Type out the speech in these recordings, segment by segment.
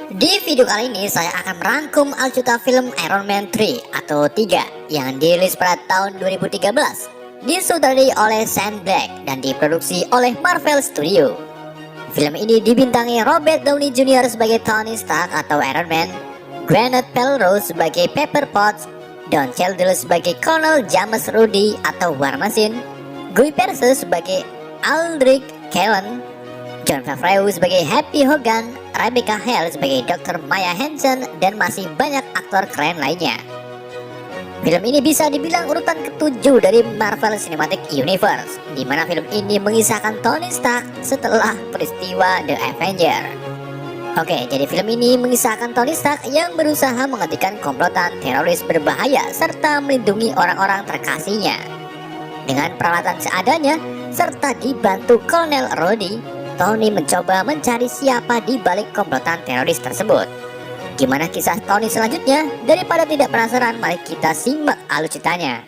Di video kali ini saya akan merangkum aljuta film Iron Man 3 atau 3 yang dirilis pada tahun 2013, disutradarai oleh Shane Black dan diproduksi oleh Marvel Studio. Film ini dibintangi Robert Downey Jr. sebagai Tony Stark atau Iron Man, Gwyneth Paltrow sebagai Pepper Potts, Don Cheadle sebagai Colonel James Rhodey atau War Machine, Guy Pearce sebagai Aldrich Killen, Jon Favreau sebagai Happy Hogan, Rebecca Hall sebagai Dr. Maya Hansen, dan masih banyak aktor keren lainnya. Film ini bisa dibilang urutan ke-7 dari Marvel Cinematic Universe, di mana film ini mengisahkan Tony Stark setelah peristiwa The Avenger. Oke, jadi film ini mengisahkan Tony Stark yang berusaha menghentikan komplotan teroris berbahaya serta melindungi orang-orang terkasihnya. Dengan peralatan seadanya, serta dibantu Colonel Rhodey, Tony mencoba mencari siapa di balik komplotan teroris tersebut. Gimana kisah Tony selanjutnya? Daripada tidak penasaran, mari kita simak alur ceritanya.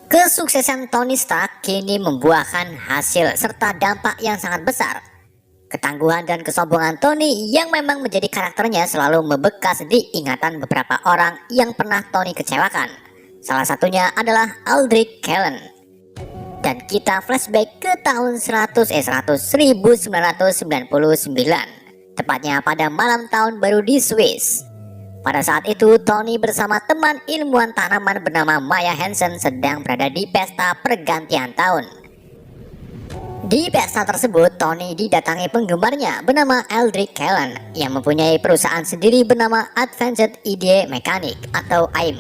Kesuksesan Tony Stark kini membuahkan hasil serta dampak yang sangat besar. Ketangguhan dan kesombongan Tony yang memang menjadi karakternya selalu membekas di ingatan beberapa orang yang pernah Tony kecewakan. Salah satunya adalah Aldrich Killen. Dan kita flashback ke tahun 1999, tepatnya pada malam tahun baru di Swiss. Pada saat itu Tony bersama teman ilmuwan tanaman bernama Maya Hansen sedang berada di pesta pergantian tahun. Di pesta tersebut, Tony didatangi penggemarnya bernama Aldrich Killen yang mempunyai perusahaan sendiri bernama Advanced Idea Mechanic atau AIM.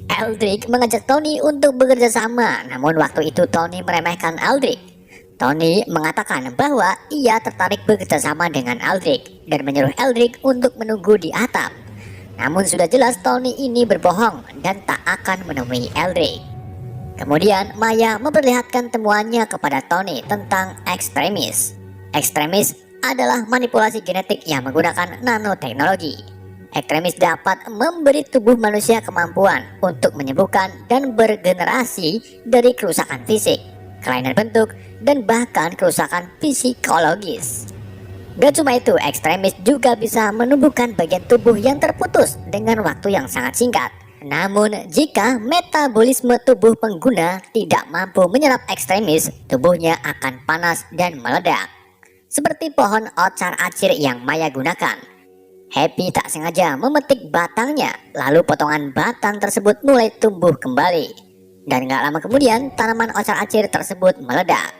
Aldrich mengajak Tony untuk bekerja sama, namun waktu itu Tony meremehkan Aldrich. Tony mengatakan bahwa ia tertarik bekerja sama dengan Aldrich dan menyuruh Aldrich untuk menunggu di atap. Namun sudah jelas Tony ini berbohong dan tak akan menemui Aldrich. Kemudian Maya memperlihatkan temuannya kepada Tony tentang ekstremis. Ekstremis adalah manipulasi genetik yang menggunakan nanoteknologi. Ekstremis dapat memberi tubuh manusia kemampuan untuk menyembuhkan dan bergenerasi dari kerusakan fisik, kelainan bentuk, dan bahkan kerusakan psikologis. Gak cuma itu, ekstremis juga bisa menumbuhkan bagian tubuh yang terputus dengan waktu yang sangat singkat. Namun, jika metabolisme tubuh pengguna tidak mampu menyerap ekstremis, tubuhnya akan panas dan meledak. Seperti pohon ocar-acir yang Maya gunakan. Happy tak sengaja memetik batangnya, lalu potongan batang tersebut mulai tumbuh kembali. Dan gak lama kemudian, tanaman ocar-acir tersebut meledak.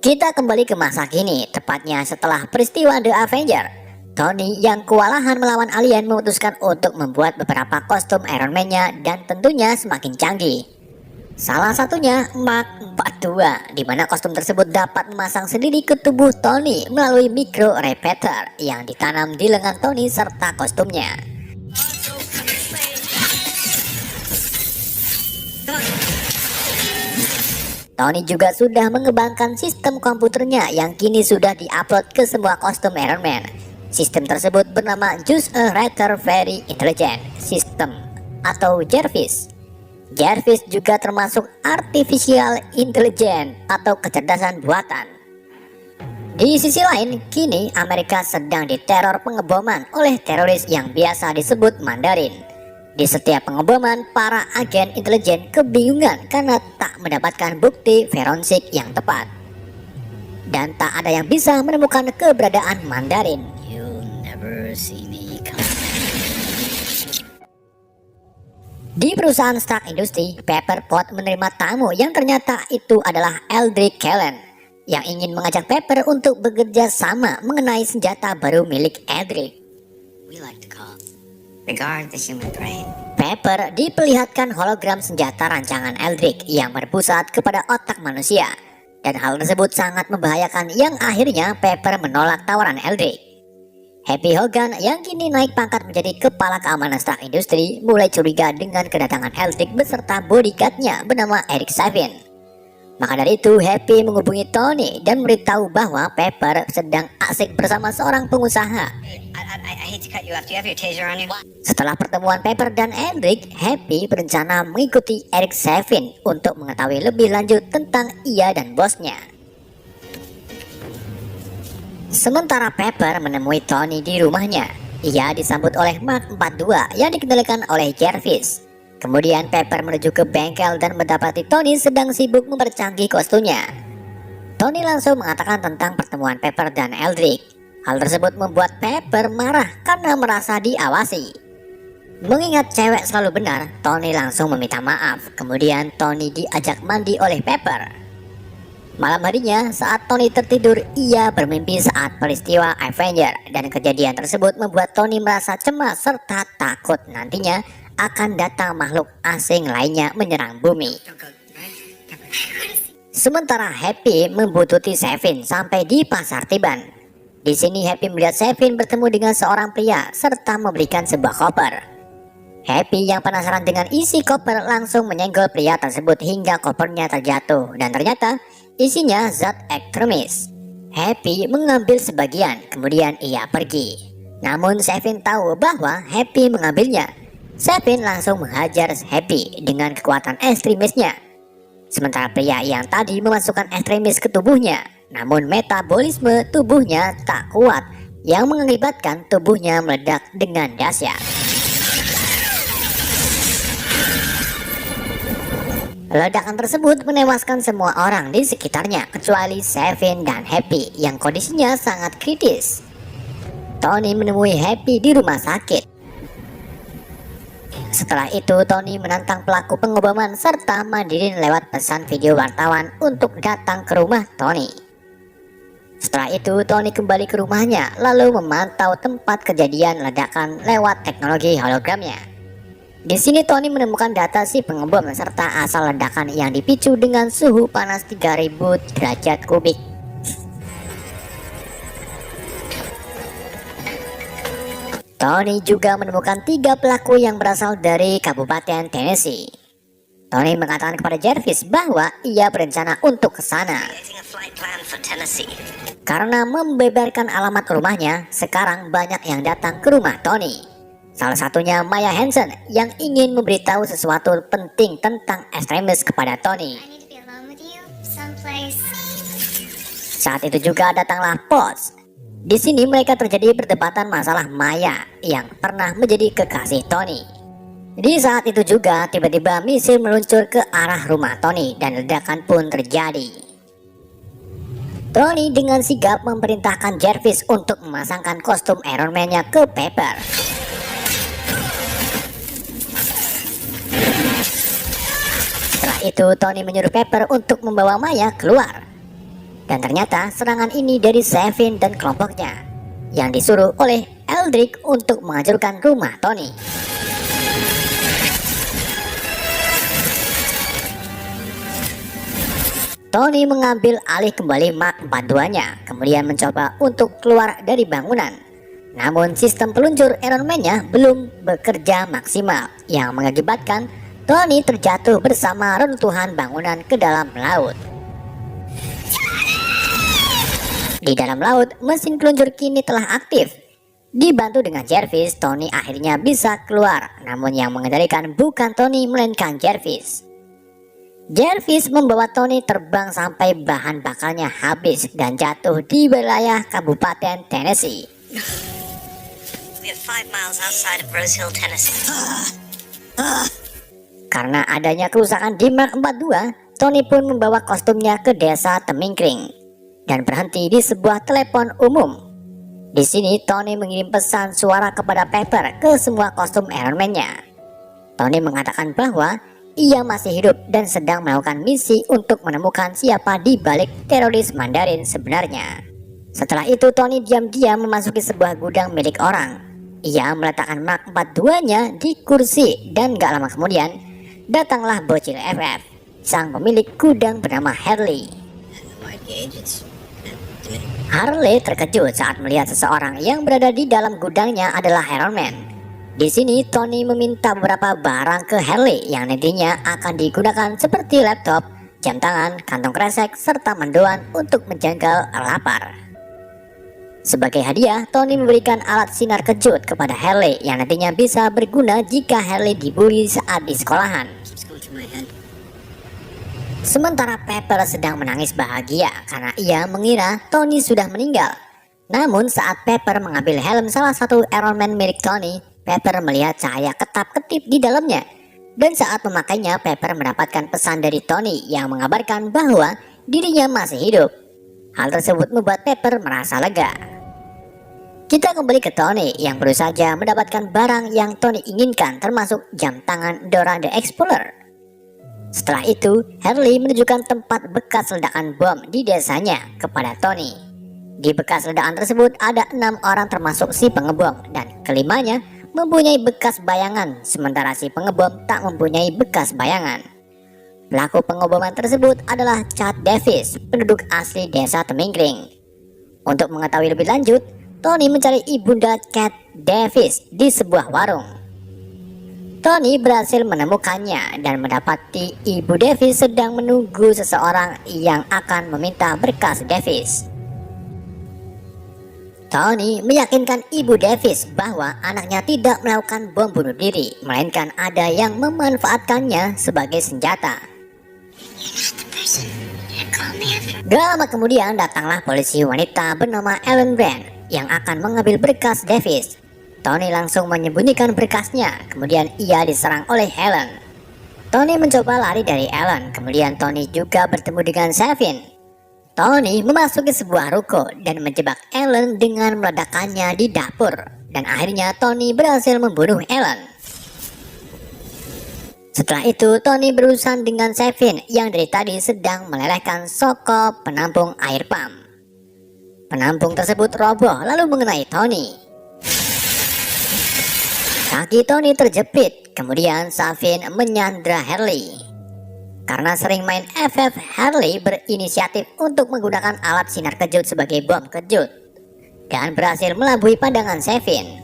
Kita kembali ke masa kini, tepatnya setelah peristiwa The Avenger. Tony yang kewalahan melawan alien memutuskan untuk membuat beberapa kostum Iron Man-nya dan tentunya semakin canggih. Salah satunya Mark 42, di mana kostum tersebut dapat memasang sendiri ke tubuh Tony melalui micro repeater yang ditanam di lengan Tony serta kostumnya. Tony juga sudah mengembangkan sistem komputernya yang kini sudah diupload ke semua kostum Iron Man. Sistem tersebut bernama Just a Writer Very Intelligent System atau Jarvis. Jarvis juga termasuk Artificial Intelligence atau kecerdasan buatan. Di sisi lain, kini Amerika sedang diteror pengeboman oleh teroris yang biasa disebut Mandarin. Di setiap pengeboman, para agen intelijen kebingungan karena tak mendapatkan bukti forensik yang tepat. Dan tak ada yang bisa menemukan keberadaan Mandarin. Di perusahaan Stark Industries, Pepper Potts menerima tamu yang ternyata itu adalah Aldrich Killen yang ingin mengajak Pepper untuk bekerja sama mengenai senjata baru milik Aldrich. Pepper diperlihatkan hologram senjata rancangan Aldrich yang berpusat kepada otak manusia, dan hal tersebut sangat membahayakan yang akhirnya Pepper menolak tawaran Aldrich. Happy Hogan yang kini naik pangkat menjadi kepala keamanan Stark Industries mulai curiga dengan kedatangan Aldrich beserta bodyguardnya bernama Eric Savin. Maka dari itu, Happy menghubungi Tony dan memberitahu bahwa Pepper sedang asik bersama seorang pengusaha. Setelah pertemuan Pepper dan Eldrick, Happy berencana mengikuti Eric Sevin untuk mengetahui lebih lanjut tentang ia dan bosnya. Sementara Pepper menemui Tony di rumahnya, ia disambut oleh Mark 42 yang dikendalikan oleh Jervis. Kemudian Pepper menuju ke bengkel dan mendapati Tony sedang sibuk mempercanggih kostumnya. Tony langsung mengatakan tentang pertemuan Pepper dan Eldrick. Hal tersebut membuat Pepper marah karena merasa diawasi. Mengingat cewek selalu benar, Tony langsung meminta maaf. Kemudian Tony diajak mandi oleh Pepper. Malam harinya, saat Tony tertidur, ia bermimpi saat peristiwa Avenger, dan kejadian tersebut membuat Tony merasa cemas serta takut nantinya akan datang makhluk asing lainnya menyerang bumi. Sementara Happy membuntuti Sevin sampai di pasar Tiban. Di sini Happy melihat Sevin bertemu dengan seorang pria serta memberikan sebuah koper. Happy yang penasaran dengan isi koper langsung menyenggol pria tersebut hingga kopernya terjatuh, dan ternyata isinya zat ekstremis. Happy mengambil sebagian, kemudian ia pergi. Namun Sevin tahu bahwa Happy mengambilnya. Sevin langsung menghajar Happy dengan kekuatan ekstremisnya. Sementara pria yang tadi memasukkan ekstremis ke tubuhnya, namun metabolisme tubuhnya tak kuat yang mengakibatkan tubuhnya meledak dengan dahsyat. Ledakan tersebut menewaskan semua orang di sekitarnya kecuali Sevin dan Happy yang kondisinya sangat kritis. Tony menemui Happy di rumah sakit. Setelah itu Tony menantang pelaku pengobaman serta Mandirin lewat pesan video wartawan untuk datang ke rumah Tony. Setelah itu Tony kembali ke rumahnya lalu memantau tempat kejadian ledakan lewat teknologi hologramnya. Di sini Tony menemukan data si pengembom serta asal ledakan yang dipicu dengan suhu panas 3000 derajat kubik. Tony juga menemukan 3 pelaku yang berasal dari Kabupaten Tennessee. Tony mengatakan kepada Jervis bahwa ia berencana untuk ke sana. Karena membeberkan alamat rumahnya, sekarang banyak yang datang ke rumah Tony. Salah satunya Maya Hansen yang ingin memberitahu sesuatu penting tentang ekstremis kepada Tony. Saat itu juga datanglah Potts. Di sini mereka terjadi perdebatan masalah Maya yang pernah menjadi kekasih Tony. Di saat itu juga tiba-tiba misil meluncur ke arah rumah Tony dan ledakan pun terjadi. Tony dengan sigap memerintahkan Jervis untuk memasangkan kostum Iron Man-nya ke Pepper. Setelah itu Tony menyuruh Pepper untuk membawa Maya keluar. Dan ternyata serangan ini dari Sevin dan kelompoknya yang disuruh oleh Eldrick untuk menghancurkan rumah Tony. Tony mengambil alih kembali Mark 42-nya, kemudian mencoba untuk keluar dari bangunan. Namun sistem peluncur Iron Man-nya belum bekerja maksimal yang mengakibatkan Tony terjatuh bersama reruntuhan bangunan ke dalam laut. Di dalam laut, mesin peluncur kini telah aktif. Dibantu dengan Jervis, Tony akhirnya bisa keluar. Namun yang mengendalikan bukan Tony, melainkan Jervis. Jervis membawa Tony terbang sampai bahan bakarnya habis dan jatuh di wilayah Kabupaten Tennessee. Karena adanya kerusakan di Mark 42, Tony pun membawa kostumnya ke desa Temingkring dan berhenti di sebuah telepon umum. Di sini Tony mengirim pesan suara kepada Pepper ke semua kostum Iron Man-nya. Tony mengatakan bahwa ia masih hidup dan sedang melakukan misi untuk menemukan siapa di balik teroris Mandarin sebenarnya. Setelah itu Tony diam-diam memasuki sebuah gudang milik orang. Ia meletakkan Mark 42-nya di kursi dan gak lama kemudian datanglah bocil FF, sang pemilik gudang bernama Harley. Harley terkejut saat melihat seseorang yang berada di dalam gudangnya adalah Iron Man. Di sini Tony meminta beberapa barang ke Harley yang nantinya akan digunakan seperti laptop, jam tangan, kantong kresek, serta mendoan untuk menjangkau lapar. Sebagai hadiah, Tony memberikan alat sinar kejut kepada Harley yang nantinya bisa berguna jika Harley dibully saat di sekolahan. Sementara Pepper sedang menangis bahagia karena ia mengira Tony sudah meninggal. Namun saat Pepper mengambil helm salah satu Iron Man milik Tony, Pepper melihat cahaya ketap-ketip di dalamnya. Dan saat memakainya, Pepper mendapatkan pesan dari Tony yang mengabarkan bahwa dirinya masih hidup. Hal tersebut membuat Pepper merasa lega. Kita kembali ke Tony yang baru saja mendapatkan barang yang Tony inginkan, termasuk jam tangan Dora the Explorer. Setelah itu, Harley menunjukkan tempat bekas ledakan bom di desanya kepada Tony. Di bekas ledakan tersebut ada 6 orang termasuk si pengebom, dan kelimanya mempunyai bekas bayangan, sementara si pengebom tak mempunyai bekas bayangan. Pelaku pengeboman tersebut adalah Chad Davis, penduduk asli desa Temingkring. Untuk mengetahui lebih lanjut, Tony mencari ibunda Cat Davis di sebuah warung. Tony berhasil menemukannya dan mendapati ibu Davis sedang menunggu seseorang yang akan meminta berkas Davis. Tony meyakinkan ibu Davis bahwa anaknya tidak melakukan bom bunuh diri, melainkan ada yang memanfaatkannya sebagai senjata. Gak lama kemudian datanglah polisi wanita bernama Ellen Brand yang akan mengambil berkas Davis. Tony langsung menyembunyikan berkasnya, kemudian ia diserang oleh Ellen. Tony mencoba lari dari Ellen, kemudian Tony juga bertemu dengan Savin. Tony memasuki sebuah ruko dan menjebak Ellen dengan meledakannya di dapur, dan akhirnya Tony berhasil membunuh Ellen. Setelah itu, Tony berurusan dengan Savin yang dari tadi sedang melelehkan sokop penampung air pump. Penampung tersebut roboh lalu mengenai Tony. Kaki Tony terjepit, kemudian Savin menyandra Harley. Karena sering main FF, Harley berinisiatif untuk menggunakan alat sinar kejut sebagai bom kejut dan berhasil melabui pandangan Savin.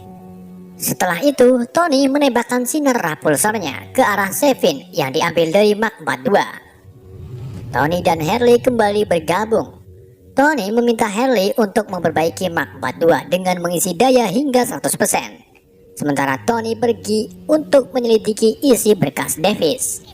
Setelah itu, Tony menembakkan sinar repulsornya ke arah Savin yang diambil dari Mark 42. Tony dan Harley kembali bergabung. Tony meminta Harley untuk memperbaiki Mark 42 dengan mengisi daya hingga 100%. Sementara Tony pergi untuk menyelidiki isi berkas Davis.